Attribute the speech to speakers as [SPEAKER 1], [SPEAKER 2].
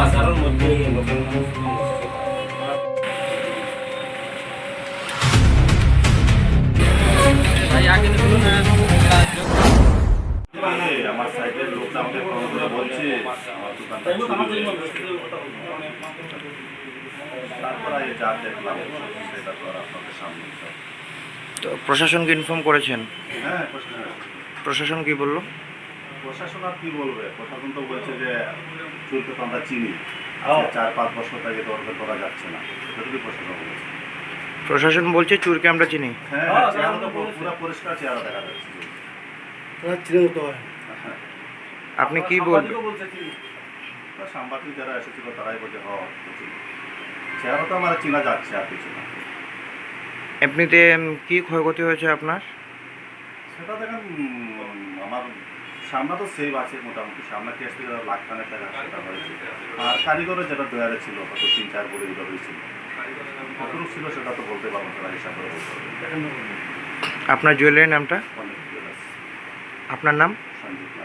[SPEAKER 1] বাজারের মধ্যে
[SPEAKER 2] আমার সাইডের লোকটা আমাকে ফোন করে বলছে আমার দোকানটা চুরি হয়েছে। তারপর আগে যা দেখলাম সেটা তো আর আপনাদের সামনে সব।
[SPEAKER 3] তো প্রশাসনকে ইনফর্ম করেছেন?
[SPEAKER 2] হ্যাঁ,
[SPEAKER 3] প্রশাসন কি বললো?
[SPEAKER 2] প্রশাসন আর কি বলবে, প্রশাসন তো বলছে যে চুরকে তো আমরা চিনি, 4-5 বছর থেকে দরকার করা যাচ্ছে না, সেটুকুই প্রশাসন বলেছে।
[SPEAKER 3] প্রশাসন বলছে চোরকে আমরা চিনি।
[SPEAKER 2] হ্যাঁ, চেহারা তো পুরো পরিষ্কার চেহারা দেখা যাচ্ছে। হ্যাঁ।
[SPEAKER 3] আপনি কি বলবেন?
[SPEAKER 2] সাংবাদিক যারা এসেছিল তারাই বলছে চেহারা তো আমার চেনা যাচ্ছে, আর কিছু না।
[SPEAKER 3] এমনিতে কি ক্ষয়ক্ষতি হয়েছে আপনার?
[SPEAKER 2] সেটা দেখেন, আমার সামনে তো সেভ আছে মোটামুটি, সামনে টেস্ট থেকে লাখ খানেক টাকা সেটা হয়েছে। আর কারিগরের যেটা দয়ারে ছিল হয়তো 3-4 বলে এইভাবেই ছিল, কতটুকু ছিল সেটা তো বলতে পারবো, সেটা হিসাব করে বলতে পারবো।
[SPEAKER 3] আপনার জুয়েলারির নামটা?
[SPEAKER 2] অনেক
[SPEAKER 3] আপনার নাম?
[SPEAKER 2] সঞ্জীব।